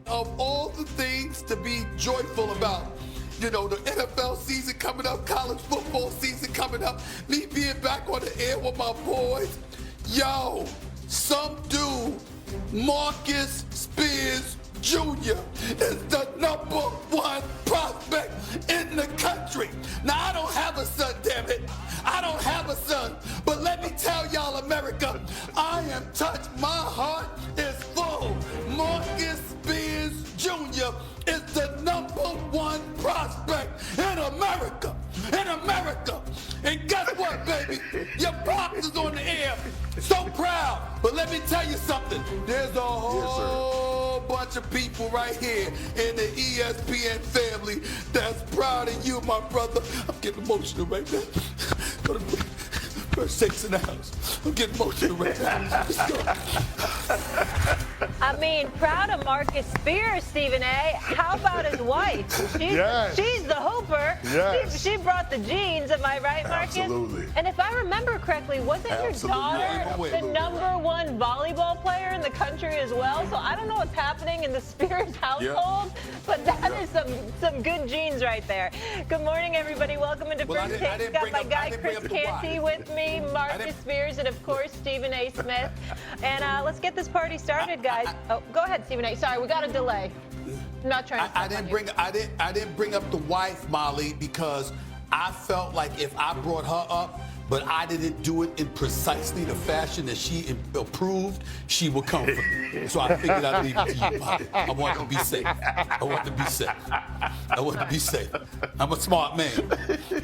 of all the things to be joyful about. You know, the NFL season coming up, college football season coming up, me being back on the air with my boys. Yo, some dude, Marcus Spears Jr. is the #1 prospect in the country. Now, I don't have a son, damn it. I don't have a son. But let me tell y'all, America, I am touched. My heart is full. Marcus Spears Jr. is the #1 prospect in America. In America. And guess what, baby? Your pops is on the air. So proud. But let me tell you something. There's a whole bunch of people right here in the ESPN family that's proud of you, my brother. I'm getting emotional right now. First sakes in the house. I'm getting emotional right now. Let's go. I mean, proud of Marcus Spears, Stephen A. How about his wife? She's the hooper. Yes. She brought the genes. Am I right, Marcus? Absolutely. And if I remember correctly, wasn't your daughter the #1 volleyball player in the country as well? So I don't know what's happening in the Spears household, but that is some good genes right there. Good morning, everybody. Welcome into First Take. Got my guy Chris Canty with me, Marcus Spears, and of course Stephen A. Smith. And let's get this party started, guys. Oh, go ahead, Stephen A. Sorry, we got a delay. I'm not trying to. I didn't bring up the wife, Molly, because I felt like if I brought her up, but I didn't do it in precisely the fashion that she approved, she would come for me. So I figured I'd leave it to you, Molly. I want to be safe. I want to be safe. I'm a smart man.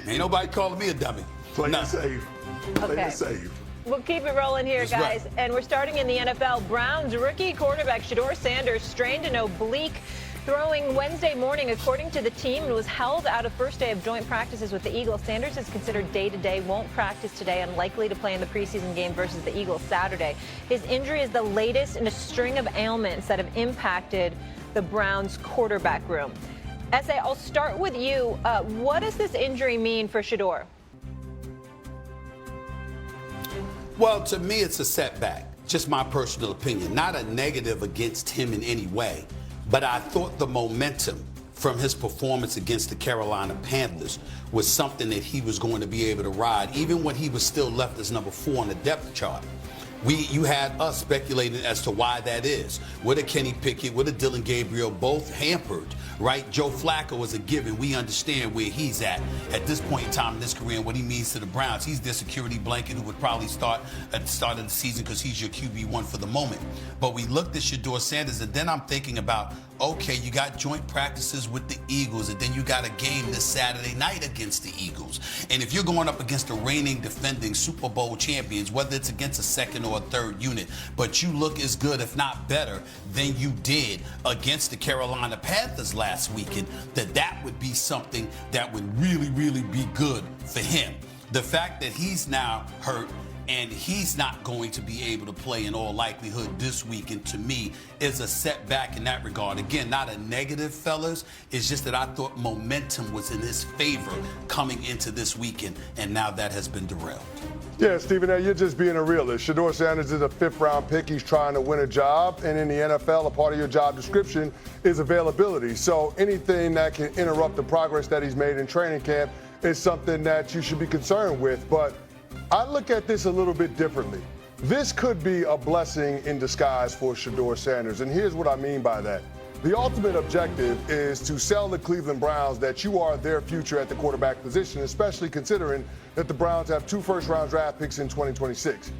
Ain't nobody calling me a dummy. Play it safe. Play it safe. We'll keep it rolling here, That's guys. right. And we're starting in the NFL. Browns rookie quarterback Shedeur Sanders strained an oblique throwing Wednesday morning, according to the team, and was held out of first day of joint practices with the Eagles. Sanders is considered day-to-day, won't practice today, unlikely to play in the preseason game versus the Eagles Saturday. His injury is the latest in a string of ailments that have impacted the Browns quarterback room. S.A., I'll start with you. What does this injury mean for Shedeur? Well, to me, it's a setback. Just my personal opinion. Not a negative against him in any way. But I thought the momentum from his performance against the Carolina Panthers was something that he was going to be able to ride, even when he was still left as #4 on the depth chart. You had us speculating as to why that is. With a Kenny Pickett, with a Dylan Gabriel, both hampered, right? Joe Flacco is a given. We understand where he's at this point in time in his career and what he means to the Browns. He's their security blanket who would probably start at the start of the season because he's your QB1 for the moment. But we looked at Shedeur Sanders, and then I'm thinking about, okay, you got joint practices with the Eagles, and then you got a game this Saturday night against the Eagles. And if you're going up against the reigning defending Super Bowl champions, whether it's against a second or a third unit, but you look as good, if not better, than you did against the Carolina Panthers last weekend, that would be something that would really, really be good for him. The fact that he's now hurt and he's not going to be able to play in all likelihood this weekend, to me, is a setback in that regard. Again, not a negative, fellas. It's just that I thought momentum was in his favor coming into this weekend, and now that has been derailed. Yeah, Stephen A., you're just being a realist. Shedeur Sanders is a 5th-round pick. He's trying to win a job, and in the NFL, a part of your job description is availability. So anything that can interrupt the progress that he's made in training camp is something that you should be concerned with. But I look at this a little bit differently. This could be a blessing in disguise for Shedeur Sanders, and here's what I mean by that. The ultimate objective is to sell the Cleveland Browns that you are their future at the quarterback position, especially considering that the Browns have 2 first-round draft picks in 2026.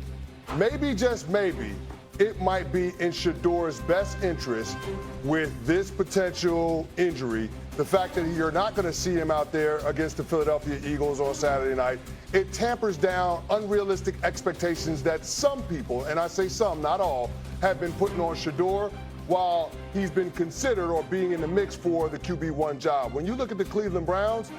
Maybe, just maybe, it might be in Shedeur's best interest with this potential injury, the fact that you're not going to see him out there against the Philadelphia Eagles on Saturday night. It tampers down unrealistic expectations that some people, and I say some, not all, have been putting on Shedeur while he's been considered or being in the mix for the QB1 job. When you look at the Cleveland Browns,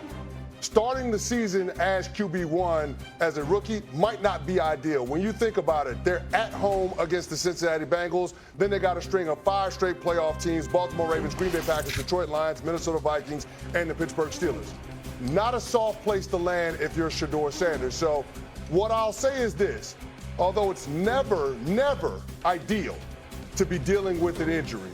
starting the season as QB1 as a rookie might not be ideal. When you think about it, they're at home against the Cincinnati Bengals. Then they got a string of 5 straight playoff teams: Baltimore Ravens, Green Bay Packers, Detroit Lions, Minnesota Vikings, and the Pittsburgh Steelers. Not a soft place to land if you're Shedeur Sanders. So what I'll say is this: although it's never ideal to be dealing with an injury,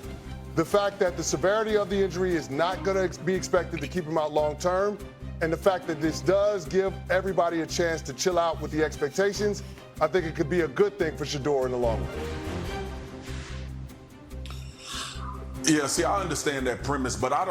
the fact that the severity of the injury is not going to be expected to keep him out long term, and the fact that this does give everybody a chance to chill out with the expectations, I think it could be a good thing for Shedeur in the long run. Yeah, see, I understand that premise, but I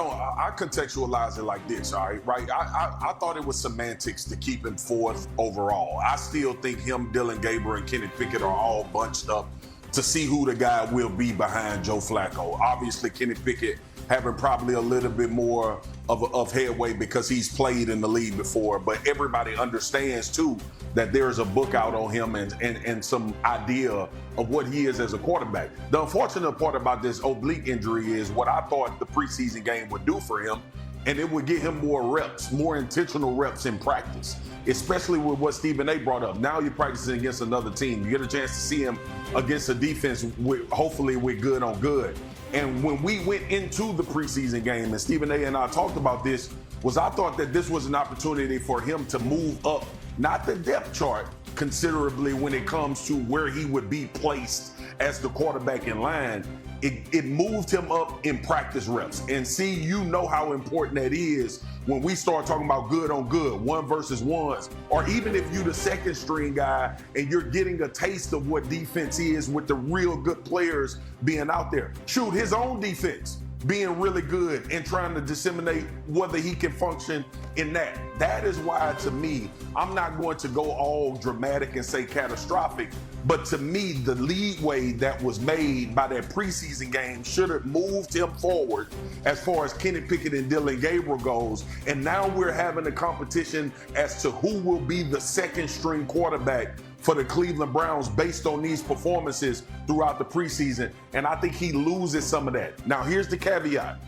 contextualize it like this, all right? I thought it was semantics to keep him fourth overall. I still think him, Dylan Gabriel, and Kenny Pickett are all bunched up to see who the guy will be behind Joe Flacco. Obviously, Kenny Pickett having probably a little bit more of headway because he's played in the league before, but everybody understands too that there's a book out on him and some idea of what he is as a quarterback. The unfortunate part about this oblique injury is what I thought the preseason game would do for him, and it would get him more reps, more intentional reps in practice, especially with what Stephen A. brought up. Now you're practicing against another team. You get a chance to see him against a defense, hopefully with good on good. And when we went into the preseason game, and Stephen A. and I talked about this, I thought that this was an opportunity for him to move up, not the depth chart considerably when it comes to where he would be placed as the quarterback in line. It moved him up in practice reps. And see, you know how important that is when we start talking about good on good, one versus ones, or even if you're the second string guy and you're getting a taste of what defense is with the real good players being out there. Shoot, his own defense being really good and trying to disseminate whether he can function in that. That is why, to me, I'm not going to go all dramatic and say catastrophic, but to me, the leeway that was made by that preseason game should have moved him forward as far as Kenny Pickett and Dylan Gabriel goes. And now we're having a competition as to who will be the second string quarterback for the Cleveland Browns based on these performances throughout the preseason. And I think he loses some of that. Now, here's the caveat.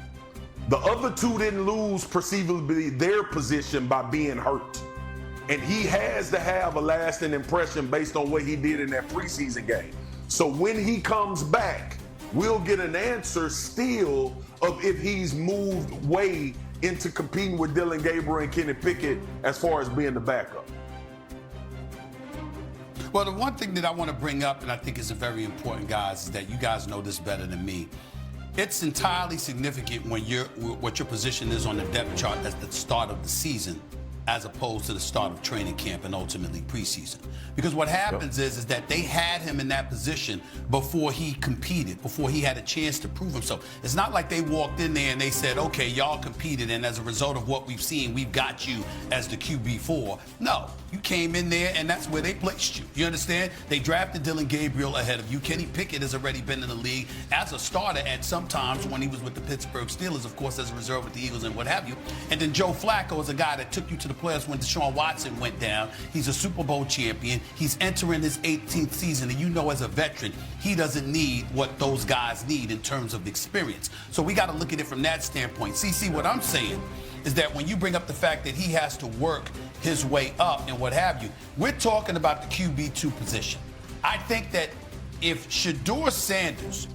The other two didn't lose perceivably their position by being hurt. And he has to have a lasting impression based on what he did in that preseason game. So when he comes back, we'll get an answer still of if he's moved way into competing with Dylan Gabriel and Kenny Pickett as far as being the backup. Well, the one thing that I want to bring up, and I think is very important, guys, is that you guys know this better than me. It's entirely significant when what your position is on the depth chart at the start of the season, as opposed to the start of training camp and ultimately preseason. Because what happens is that they had him in that position before he competed, before he had a chance to prove himself. It's not like they walked in there and they said, okay, y'all competed, and as a result of what we've seen, we've got you as the QB4. No, you came in there and that's where they placed you. You understand? They drafted Dylan Gabriel ahead of you. Kenny Pickett has already been in the league as a starter at some times when he was with the Pittsburgh Steelers, of course, as a reserve with the Eagles and what have you. And then Joe Flacco is a guy that took you to the playoffs when Deshaun Watson went down. He's a Super Bowl champion. He's entering his 18th season, and you know as a veteran, he doesn't need what those guys need in terms of experience. So we got to look at it from that standpoint. See, what I'm saying is that when you bring up the fact that he has to work his way up and what have you, we're talking about the QB2 position. I think that if Shedeur Sanders